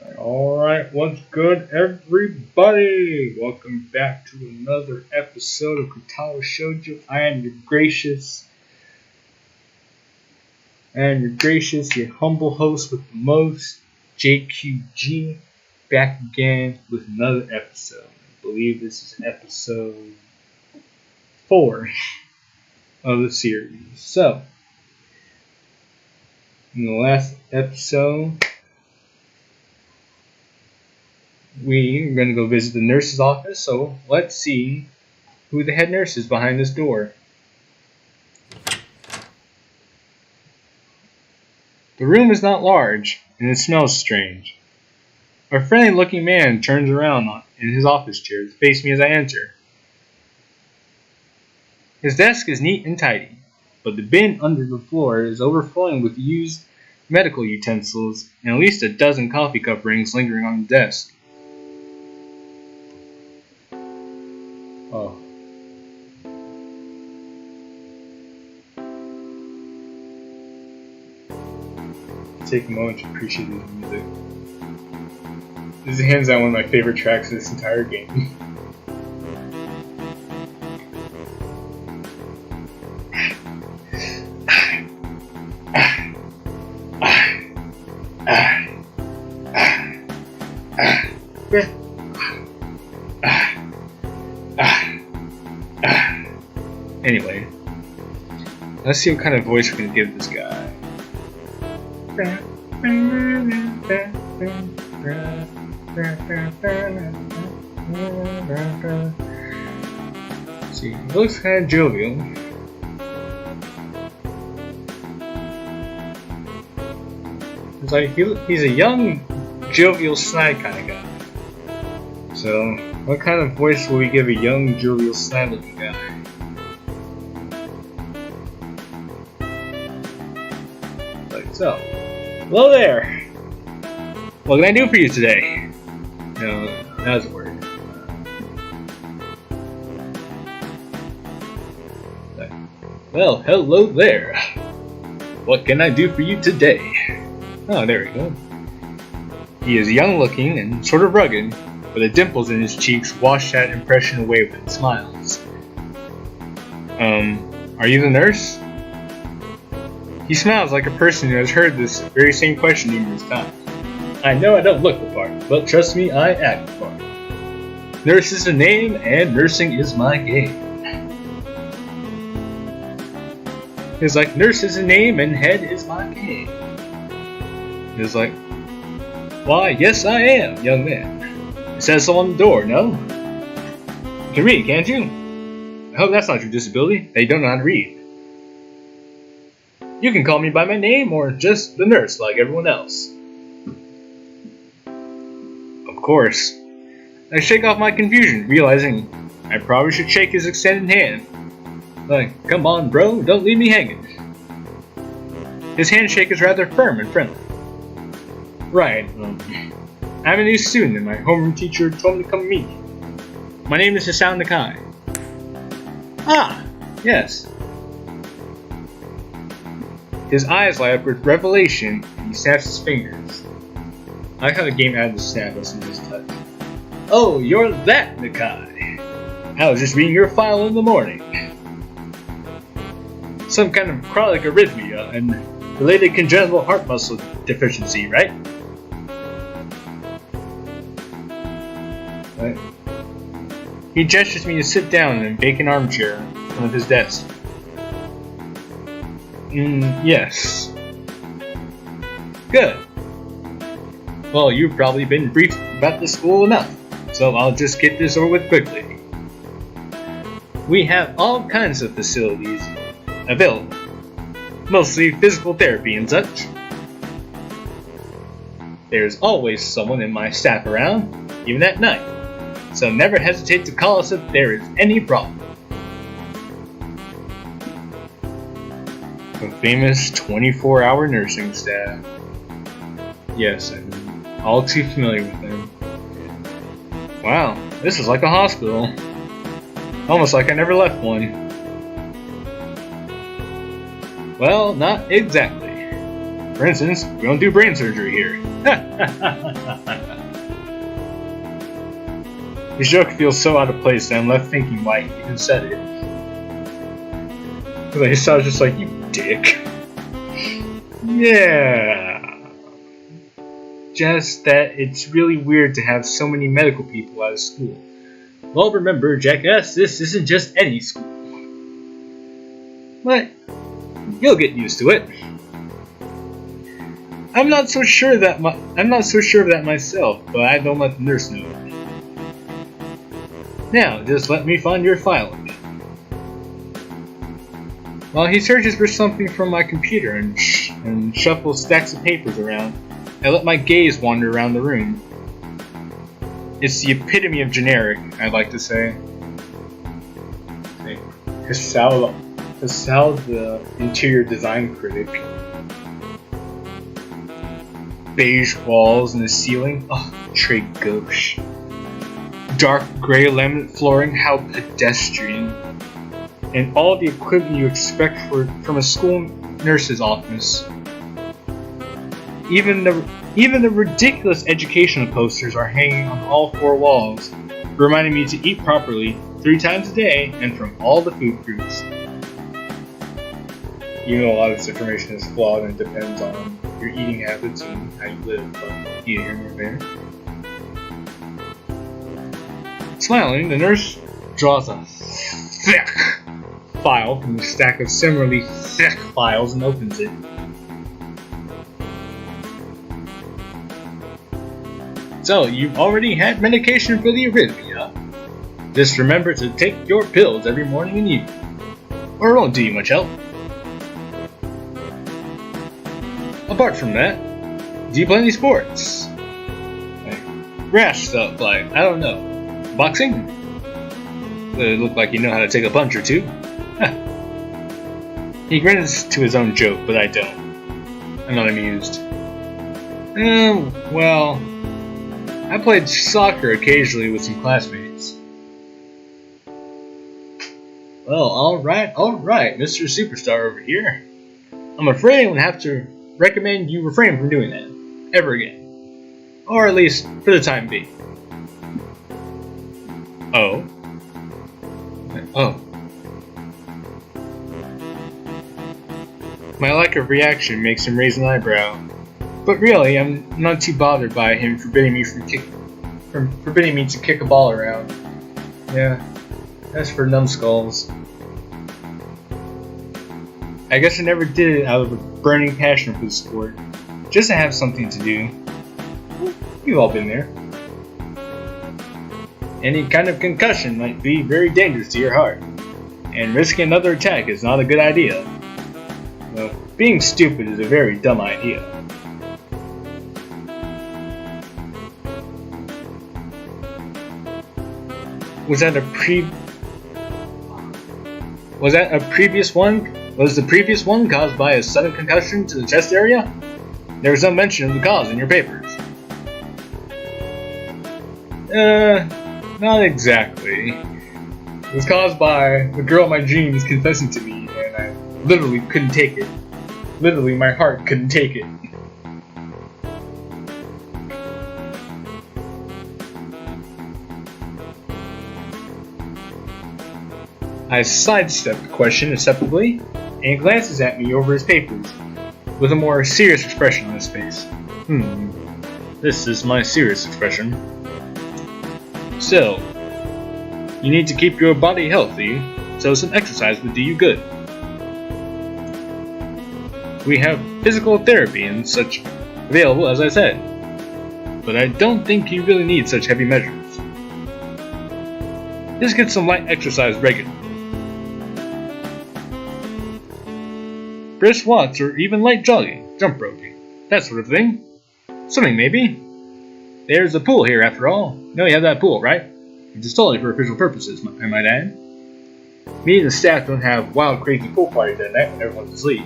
Alright, what's good, everybody? Welcome back to another episode of Katawa Shoujo. I am your gracious, your humble host with the most, JQG, back again with another episode. I believe this is episode 4 of the series. So, in the last episode, we're going to go visit the nurse's office, so let's see who the head nurse is behind this door. The room is not large, and it smells strange. A friendly-looking man turns around in his office chair to face me as I enter. His desk is neat and tidy, but the bin under the floor is overflowing with used medical utensils and at least a dozen coffee cup rings lingering on the desk. Oh. Take a moment to appreciate the music. This is hands down one of my favorite tracks of this entire game. Anyway, let's see what kind of voice we're going to give this guy. Let's see, he looks kind of jovial. It's like he's a young, jovial, snide kind of guy. So, what kind of voice will we give a young, jovial, snide-looking guy? So, hello there! What can I do for you today? No, that doesn't work. Well, hello there! What can I do for you today? Oh, there we go. He is young looking and sort of rugged, but the dimples in his cheeks wash that impression away with smiles. Are you the nurse? He smiles like a person who has heard this very same question numerous times. I know I don't look the part, but trust me, I act the part. Nurse is the name, and nursing is my game. He's like, nurse is the name, and head is my game. He's like, why, yes I am, young man. It says so on the door, no? You can read, can't you? I hope that's not your disability, that you don't know how to read. You can call me by my name or just the nurse like everyone else. Of course. I shake off my confusion, realizing I probably should shake his extended hand. Like, come on bro, don't leave me hanging. His handshake is rather firm and friendly. Right, I'm a new student and my homeroom teacher told me to come meet you. My name is Hisao Nakai. Ah, yes. His eyes light up with revelation, and he snaps his fingers. I like how the game added the snap as soon as touch. Oh, you're that Nakai! I was just reading your file in the morning. Some kind of chronic arrhythmia and related congenital heart muscle deficiency, right? Right. He gestures me to sit down in a vacant armchair in front of his desk. Yes. Good. Well, you've probably been briefed about the school enough, so I'll just get this over with quickly. We have all kinds of facilities available, mostly physical therapy and such. There's always someone in my staff around, even at night, so never hesitate to call us if there is any problem. The famous 24-hour nursing staff. Yes, I'm all too familiar with them. Wow, this is like a hospital. Almost like I never left one. Well, not exactly. For instance, we don't do brain surgery here. His joke feels so out of place that I'm left thinking why he even said it. Like, Hisao's just like, you dick. Yeah. Just that it's really weird to have so many medical people out of school. Well, remember, jackass, this isn't just any school. But you'll get used to it. I'm not so sure of that myself, but I don't let the nurse know. Now, just let me find your file again. While he searches for something from my computer and shuffles stacks of papers around, I let my gaze wander around the room. It's the epitome of generic, I'd like to say. Hisao, the interior design critic. Beige walls and the ceiling. Oh, très gauche. Dark gray laminate flooring, how pedestrian. And all the equipment you expect from a school nurse's office. Even the ridiculous educational posters are hanging on all four walls, reminding me to eat properly 3 times a day and from all the food groups. You know, a lot of this information is flawed and it depends on your eating habits and how you live, but here and there. Smiling, the nurse draws a thick file from a stack of similarly thick files and opens it. So, you've already had medication for the arrhythmia. Just remember to take your pills every morning and evening, or it won't do you much help. Apart from that, do you play any sports? Like rash stuff, like, I don't know, boxing? It look like you know how to take a punch or two. He grins to his own joke, but I don't. I'm not amused. Well, I played soccer occasionally with some classmates. Well, alright, Mr. Superstar over here. I'm afraid I would have to recommend you refrain from doing that. Ever again. Or at least, for the time being. Oh. My lack of reaction makes him raise an eyebrow. But really, I'm not too bothered by him forbidding me to kick a ball around. Yeah, that's for numbskulls. I guess I never did it out of a burning passion for the sport, just to have something to do. You've all been there. Any kind of concussion might be very dangerous to your heart, and risking another attack is not a good idea. Well, being stupid is a very dumb idea. Was the previous one caused by a sudden concussion to the chest area? There was no mention of the cause in your papers. Not exactly. It was caused by the girl in my dreams confessing to me, and I literally couldn't take it. Literally, my heart couldn't take it. I sidestepped the question acceptably, and he glances at me over his papers, with a more serious expression on his face. This is my serious expression. So, you need to keep your body healthy, so some exercise would do you good. We have physical therapy and such available, as I said, but I don't think you really need such heavy measures. Just get some light exercise regularly. Brisk walks or even light jogging, jump roping, that sort of thing. Swimming, maybe. There's a pool here, after all. No, you have that pool, right? It's just totally for official purposes, I might add. Me and the staff don't have wild, crazy pool parties at night when everyone's asleep.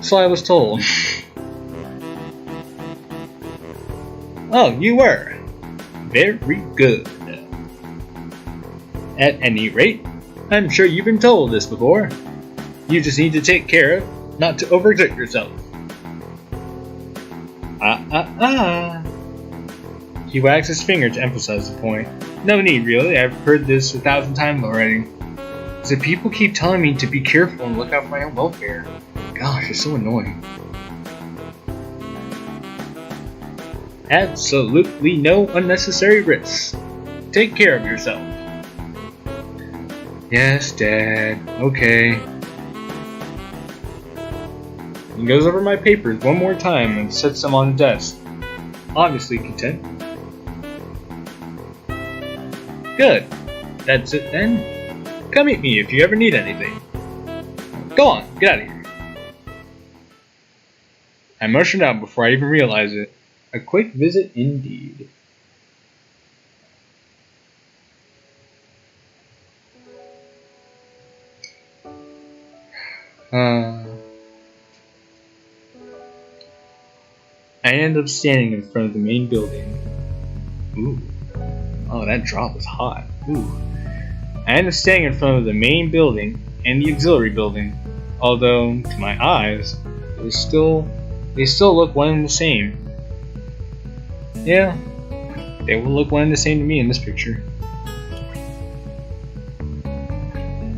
So I was told. Oh, you were. Very good. At any rate, I'm sure you've been told this before. You just need to take care not to overexert yourself. He wags his finger to emphasize the point. No need, really. I've heard this 1,000 times already. So people keep telling me to be careful and look out for my own welfare. Gosh, it's so annoying. Absolutely no unnecessary risks. Take care of yourself. Yes, Dad. Okay. He goes over my papers one more time and sets them on the desk. Obviously content. Good. That's it then. Come meet me if you ever need anything. Go on, get out of here. I motioned out before I even realized it. A quick visit indeed. I ended up standing in front of the main building. Ooh. Oh, that drop was hot. Ooh. I ended up standing in front of the main building and the auxiliary building. Although, to my eyes, they still look one and the same. Yeah, they will look one and the same to me in this picture.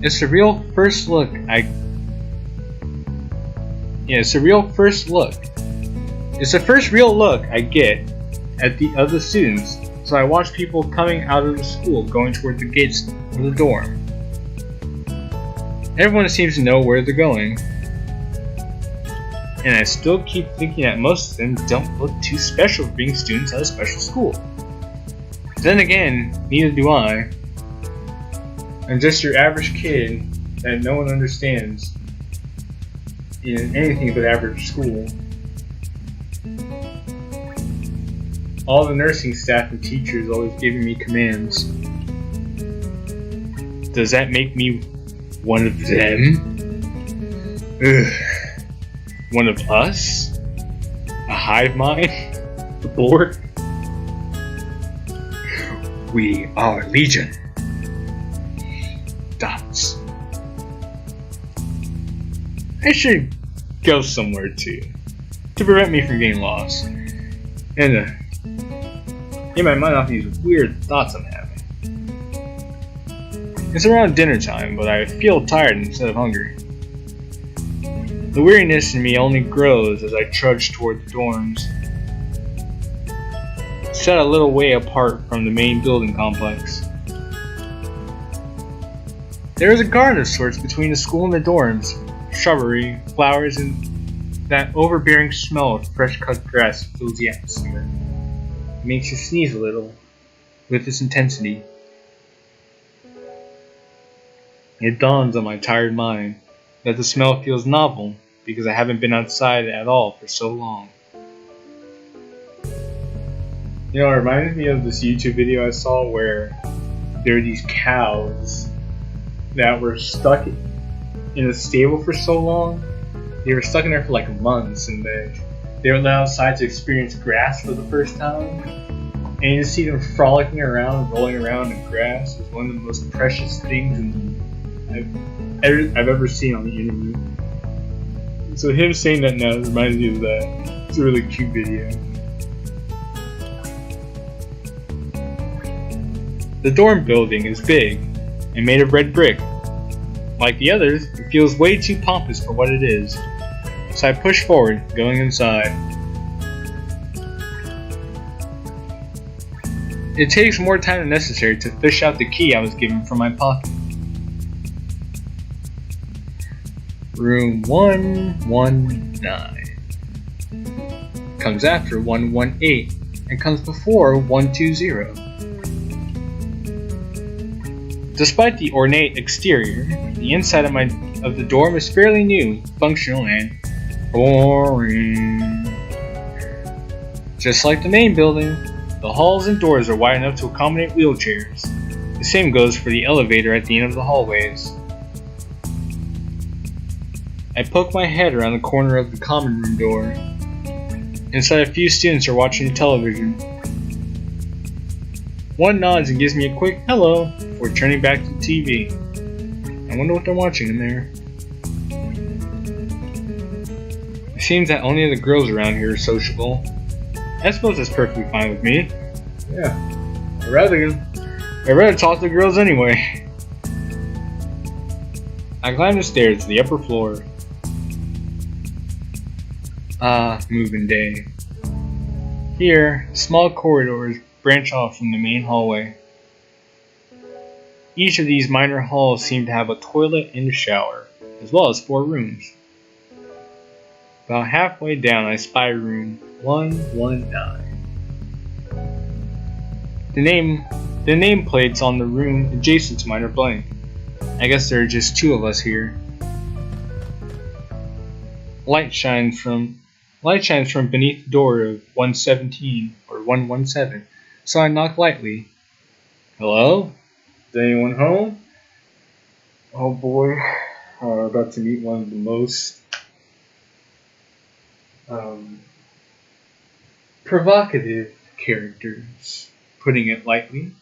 It's the real first look It's the first real look I get at the other students, so I watch people coming out of the school going toward the gates of the dorm. Everyone seems to know where they're going, and I still keep thinking that most of them don't look too special for being students at a special school. Then again, neither do I. I'm just your average kid that no one understands in anything but average school. All the nursing staff and teachers always giving me commands. Does that make me one of them? Ugh. One of us? A hive mind? The board? We are Legion. Dots. I should go somewhere to prevent me from getting lost. And in my mind off these weird thoughts I'm having. It's around dinner time, but I feel tired instead of hungry. The weariness in me only grows as I trudge toward the dorms. Set a little way apart from the main building complex. There is a garden of sorts between the school and the dorms. Shrubbery, flowers, and that overbearing smell of fresh cut grass fills the atmosphere. It makes you sneeze a little with its intensity. It dawns on my tired mind that the smell feels novel because I haven't been outside at all for so long. You know, it reminded me of this YouTube video I saw where there were these cows that were stuck in a stable for so long. They were stuck in there for like months, and then they were let outside to experience grass for the first time. And you just see them frolicking around, rolling around in grass. It's one of the most precious things I've ever seen on the internet. So him saying that now reminds me of that. It's a really cute video. The dorm building is big and made of red brick. Like the others, it feels way too pompous for what it is. So I push forward, going inside. It takes more time than necessary to fish out the key I was given from my pocket. Room 119 comes after 118 and comes before 120. Despite the ornate exterior, the inside of the dorm is fairly new, functional, and boring. Just like the main building, the halls and doors are wide enough to accommodate wheelchairs. The same goes for the elevator at the end of the hallways. I poke my head around the corner of the common room door. Inside, a few students are watching the television. One nods and gives me a quick hello before turning back to the TV. I wonder what they're watching in there. seems that only the girls around here are sociable. I suppose that's perfectly fine with me. Yeah, I'd rather talk to girls anyway. I climb the stairs to the upper floor. Ah, moving day. Here, small corridors branch off from the main hallway. Each of these minor halls seem to have a toilet and a shower, as well as 4 rooms. About halfway down, I spy room 119. The nameplates on the room adjacent to mine are blank. I guess there are just 2 of us here. Light shines from beneath the door of 117 or 117, so I knock lightly. Hello? Is anyone home? Oh boy, we're about to meet one of the most provocative characters, putting it lightly.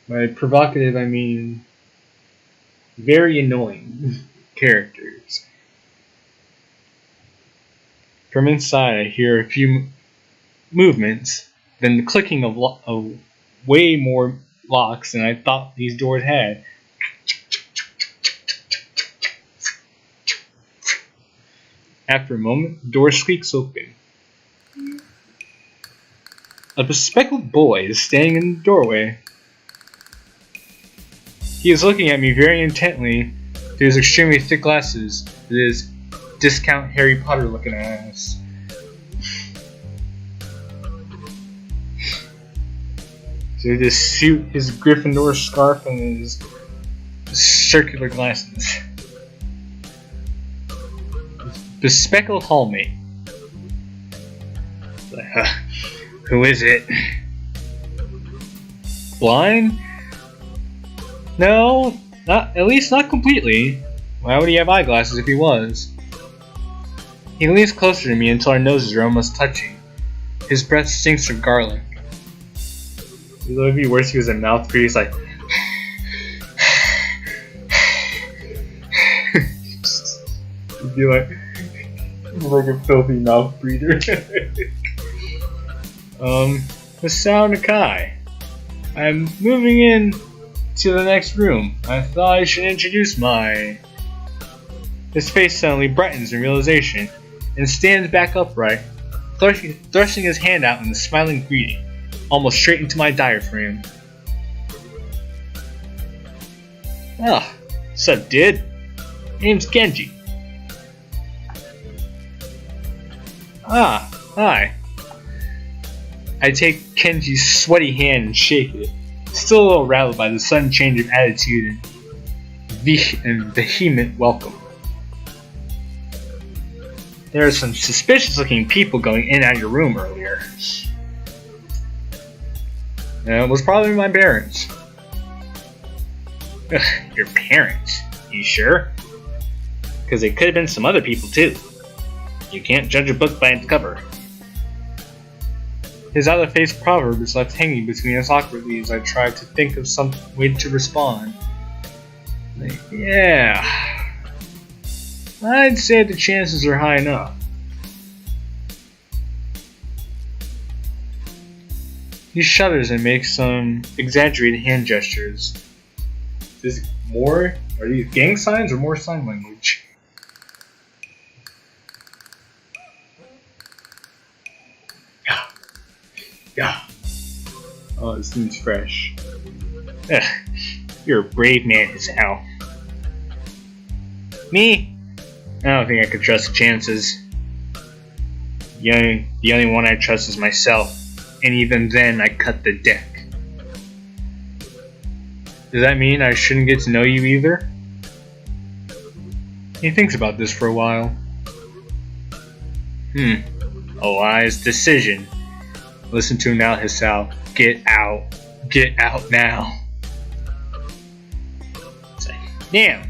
By provocative, I mean very annoying characters. From inside, I hear a few movements, then the clicking of way more locks than I thought these doors had. After a moment, the door squeaks open. A bespectacled boy is standing in the doorway. He is looking at me very intently through his extremely thick glasses with his discount Harry Potter looking ass. So his suit, his Gryffindor scarf, and his circular glasses. Bespectacled hallmate. Who is it? Blind? No, at least not completely. Why would he have eyeglasses if he was? He leans closer to me until our noses are almost touching. His breath stinks of garlic. It would be worse if he was a mouth breather. He's like... He'd be like a filthy mouth breather. Hisao Nakai. I'm moving in to the next room. I thought I should introduce my... His face suddenly brightens in realization and stands back upright, thrusting his hand out in a smiling greeting, almost straight into my diaphragm. Ah, sup, dude? Name's Genji. Ah, hi. I take Kenji's sweaty hand and shake it, still a little rattled by the sudden change of attitude and vehement welcome. There are some suspicious-looking people going in and out of your room earlier. It was probably my parents. Ugh, your parents? You sure? Because it could have been some other people too. You can't judge a book by its cover. His out-of-face proverb is left hanging between us awkwardly as I try to think of some way to respond. Yeah, I'd say the chances are high enough. He shudders and makes some exaggerated hand gestures. Is this more? Are these gang signs or more sign language? Yeah. Oh, this seems fresh. Ugh, you're a brave man, Hisao. Me? I don't think I could trust the chances. The only one I trust is myself, and even then I cut the deck. Does that mean I shouldn't get to know you either? He thinks about this for a while. A wise decision. Listen to him now, Hisao. Get out. Get out now. It's like, damn.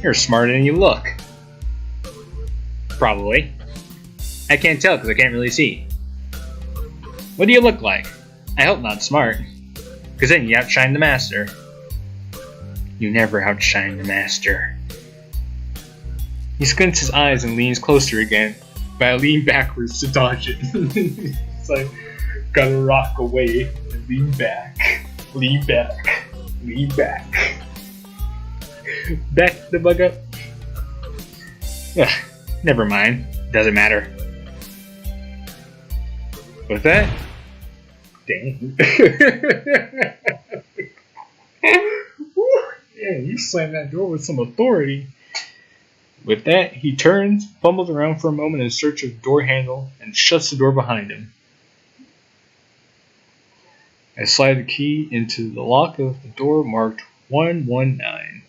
You're smarter than you look. Probably. I can't tell because I can't really see. What do you look like? I hope not smart. Because then you outshine the master. You never outshine the master. He squints his eyes and leans closer again, but I lean backwards to dodge it. It's like, gotta rock away and lean back, lean back, lean back. Back the bug up. Ugh, never mind, doesn't matter. With that, dang. Yeah, you slammed that door with some authority. With that, he turns, fumbles around for a moment in search of the door handle, and shuts the door behind him. I slide the key into the lock of the door marked 119.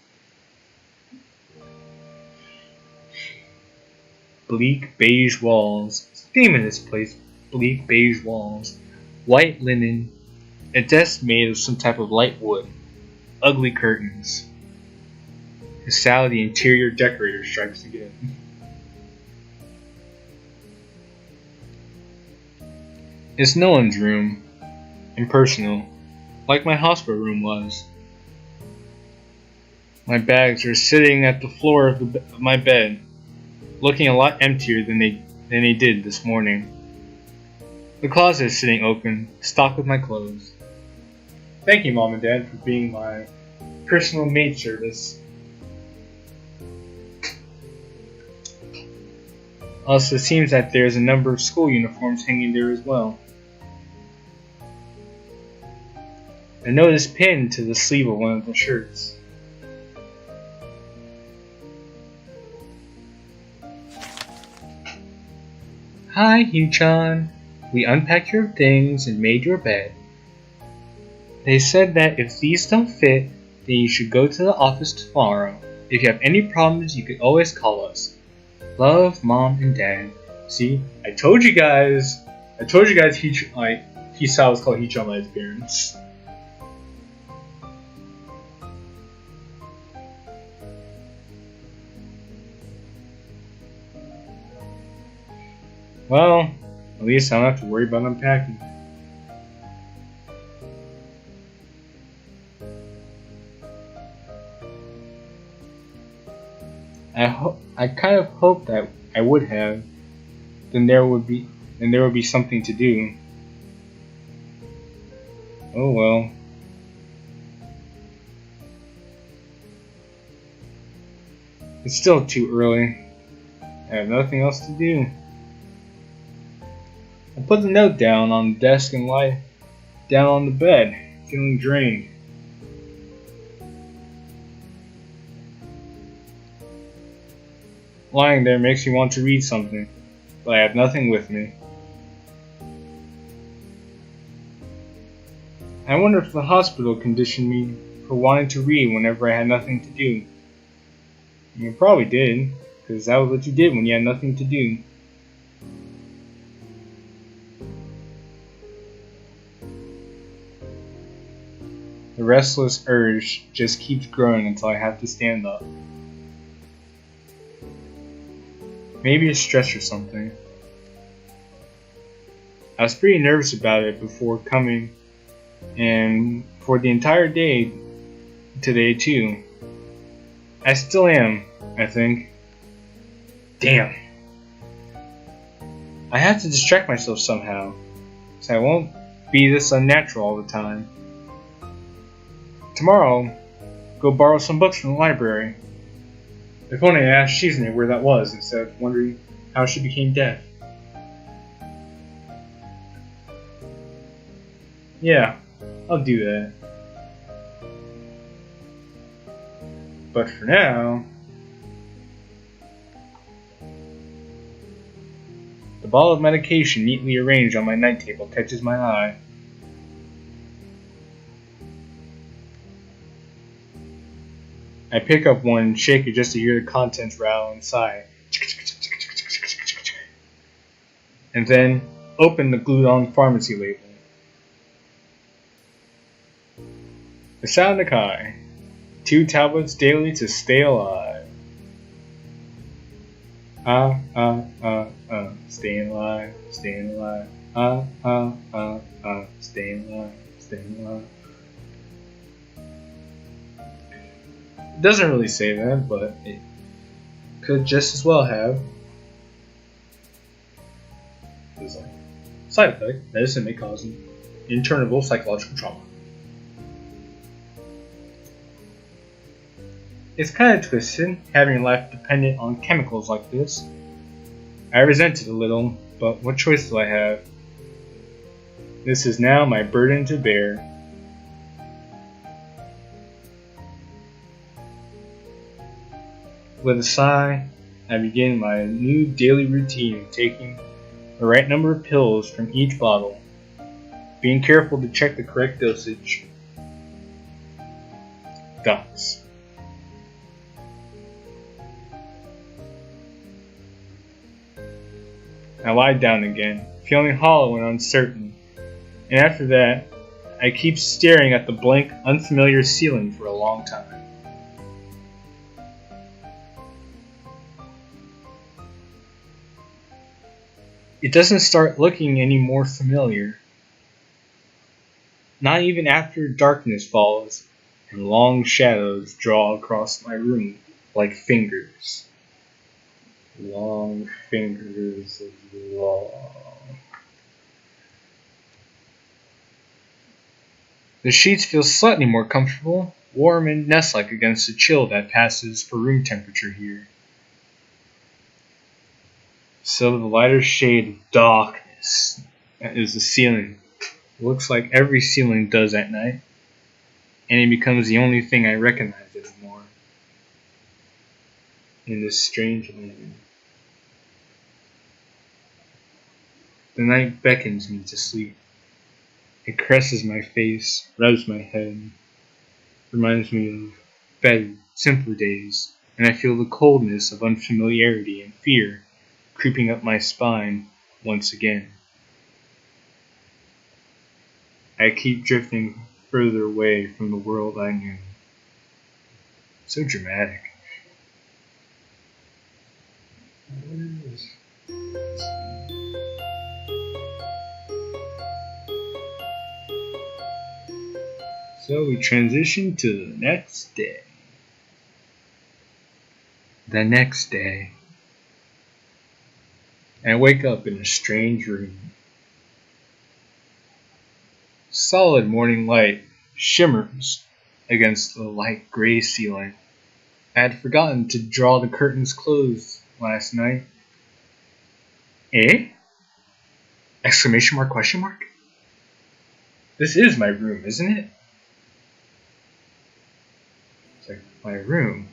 Bleak beige walls. It's the theme in this place. Bleak beige walls. White linen. A desk made of some type of light wood. Ugly curtains. Hisao, the interior decorator, strikes again. It's no one's room. Impersonal. Like my hospital room was. My bags are sitting at the floor of my bed, looking a lot emptier than they did this morning. The closet is sitting open, stocked with my clothes. Thank you, Mom and Dad, for being my personal maid service. Also, it seems that there's a number of school uniforms hanging there as well. A note is pinned to the sleeve of one of the shirts. Hi, Hugh-chan. We unpacked your things and made your bed. They said that if these don't fit, then you should go to the office tomorrow. If you have any problems, you can always call us. Love, Mom and Dad. See, I told you guys Hisao was called Hichan by his parents. Well, at least I don't have to worry about unpacking. I kind of hoped that I would have. Then there would be something to do. Oh well. It's still too early. I have nothing else to do. I put the note down on the desk and lie down on the bed, feeling drained. Lying there makes me want to read something, but I have nothing with me. I wonder if the hospital conditioned me for wanting to read whenever I had nothing to do. You probably did, because that was what you did when you had nothing to do. The restless urge just keeps growing until I have to stand up. Maybe it's stress or something. I was pretty nervous about it before coming, and for the entire day today too. I still am, I think. Damn. I have to distract myself somehow, so I won't be this unnatural all the time. Tomorrow, I'll go borrow some books from the library. If only I asked Shizune where that was instead of wondering how she became deaf. Yeah, I'll do that. But for now, the bottle of medication neatly arranged on my night table catches my eye. I pick up one and shake it just to hear the contents rattle inside. And then open the glued-on pharmacy label. The Sound Nakai. 2 tablets daily to stay alive. Staying alive, staying alive. Staying alive, staying alive. It doesn't really say that, but could just as well have side effect. Medicine may cause an internal psychological trauma. It's kind of twisted, having life dependent on chemicals like this. I resent it a little, but what choice do I have? This is now my burden to bear. With a sigh, I begin my new daily routine of taking the right number of pills from each bottle, being careful to check the correct dosage. Thus. I lie down again, feeling hollow and uncertain, and after that, I keep staring at the blank, unfamiliar ceiling for a long time. It doesn't start looking any more familiar. Not even after darkness falls and long shadows draw across my room like fingers. Long fingers of law. The sheets feel slightly more comfortable, warm and nest-like against the chill that passes for room temperature here. So the lighter shade of darkness that is the ceiling. It looks like every ceiling does at night, and it becomes the only thing I recognize anymore in this strange land. The night beckons me to sleep. It caresses my face, rubs my head, reminds me of better, simpler days, and I feel the coldness of unfamiliarity and fear creeping up my spine once again. I keep drifting further away from the world I knew. So dramatic. So we transition to the next day. The next day. I wake up in a strange room. Solid morning light shimmers against the light gray ceiling. I had forgotten to draw the curtains closed last night. Eh? Exclamation mark, question mark? This is my room, isn't it? It's like my room.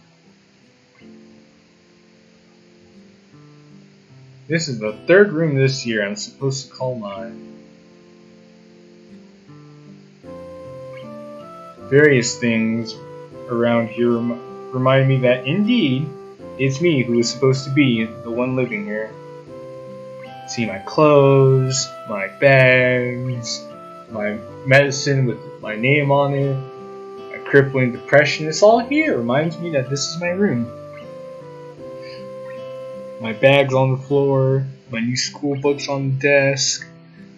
This is the third room this year I'm supposed to call mine. Various things around here remind me that indeed it's me who is supposed to be the one living here. See my clothes, my bags, my medicine with my name on it, my crippling depression. It's all here. It reminds me that this is my room. My bag's on the floor, my new school books on the desk,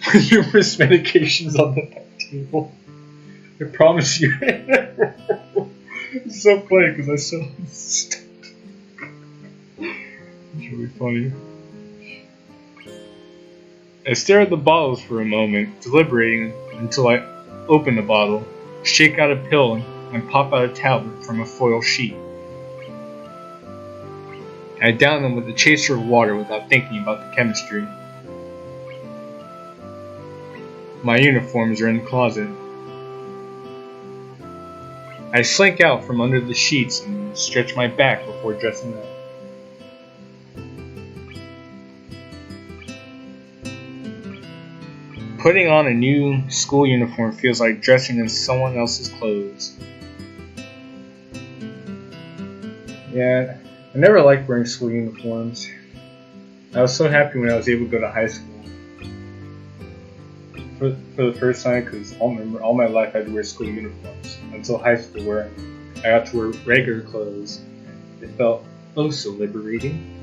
my numerous medications on the table. I promise you. It's so funny because I still. It's really funny. I stare at the bottles for a moment, deliberating until I open the bottle, shake out a pill, and pop out a tablet from a foil sheet. I down them with a chaser of water without thinking about the chemistry. My uniforms are in the closet. I slink out from under the sheets and stretch my back before dressing up. Putting on a new school uniform feels like dressing in someone else's clothes. Yeah, I never liked wearing school uniforms. I was so happy when I was able to go to high school for the first time, because all my life I had to wear school uniforms until high school, where I got to wear regular clothes. It felt oh so liberating.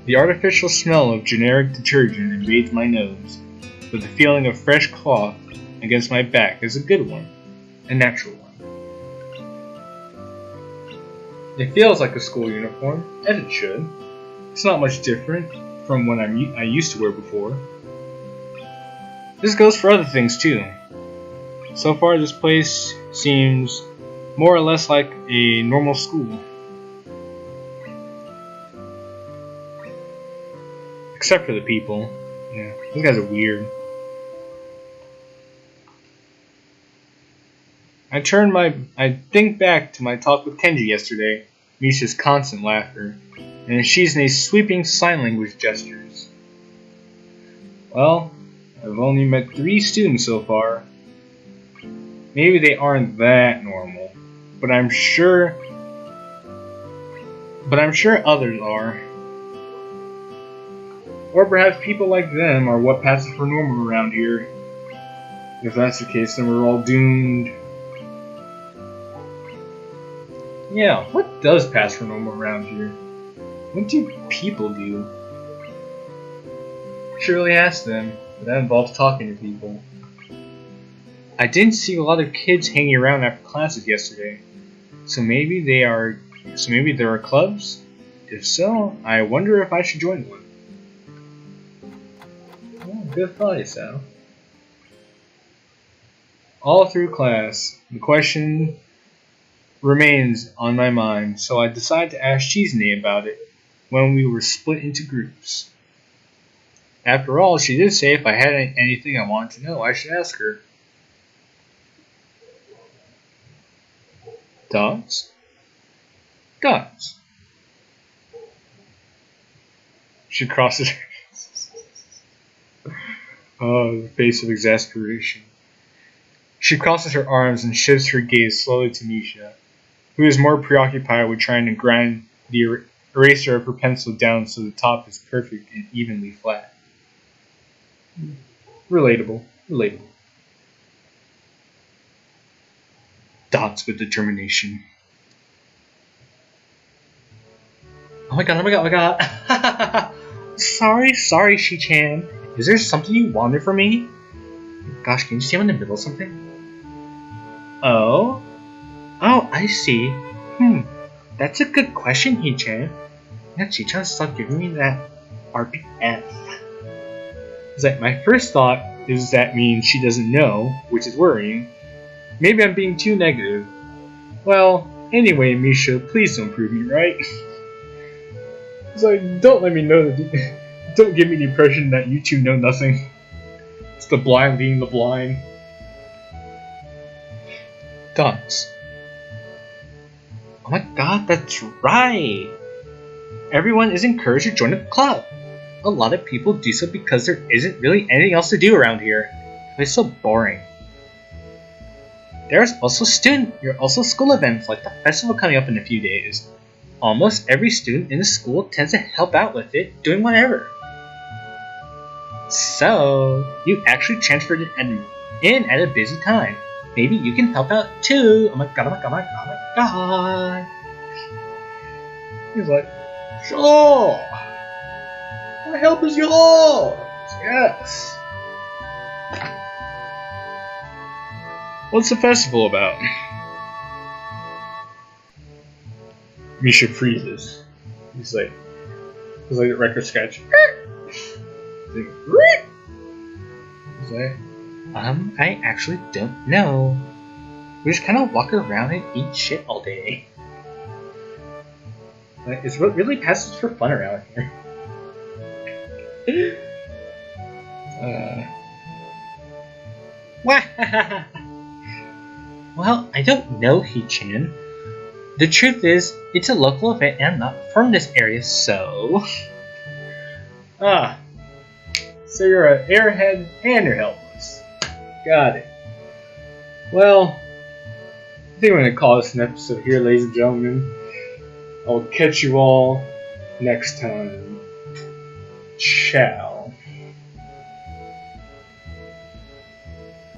The artificial smell of generic detergent invades my nose, but the feeling of fresh cloth against my back is a good one, a natural one. It feels like a school uniform, and it should. It's not much different from what I used to wear before. This goes for other things too. So far this place seems more or less like a normal school. Except for the people. Yeah, those guys are weird. I think back to my talk with Kenji yesterday, Misha's constant laughter, and she's in a sweeping sign language gestures. Well, I've only met 3 students so far. Maybe they aren't that normal, but I'm sure others are. Or perhaps people like them are what passes for normal around here. If that's the case, then we're all doomed. Yeah, what does pass for normal around here? What do people do? Should really ask them, but that involves talking to people. I didn't see a lot of kids hanging around after classes yesterday, so maybe there are clubs? If so, I wonder if I should join one. Oh, good thought, Hisao. All through class, the question remains on my mind, so I decided to ask Jqilin about it when we were split into groups. After all, she did say if I had anything I wanted to know, I should ask her. Dogs? Dogs. She crosses her the face of exasperation. She crosses her arms and shifts her gaze slowly to Misha, who is more preoccupied with trying to grind the eraser of her pencil down so the top is perfect and evenly flat. Relatable. Dots with determination. Oh my god. Sorry, Shi-chan. Is there something you wanted from me? Gosh, can you see I'm in the middle of something? Oh, I see. That's a good question, Hee-chan. Yeah, Chi-chan stopped giving me that RPF. It's like, my first thought is that means she doesn't know, which is worrying. Maybe I'm being too negative. Well, anyway, Misha, please don't prove me right. It's like, don't let me know that. Don't give me the impression that you two know nothing. It's the blind leading the blind. Dots. Oh my god, that's right! Everyone is encouraged to join the club. A lot of people do so because there isn't really anything else to do around here. It's so boring. There's also school events like the festival coming up in a few days. Almost every student in the school tends to help out with it, doing whatever. So, you actually transferred in at a busy time. Maybe you can help out too. Oh my god. He's like, sure. My help is yours. Yes. What's the festival about? Misha freezes. He's like a record scratch. He's like, I actually don't know. We just kind of walk around and eat shit all day. Like, it's what really passes for fun around here. Well, I don't know, Hee-chan. The truth is, it's a local event and I'm not from this area, so... So you're an airhead and you're helpless. Got it. Well, I think we're going to call this an episode here, ladies and gentlemen. I'll catch you all next time. Ciao.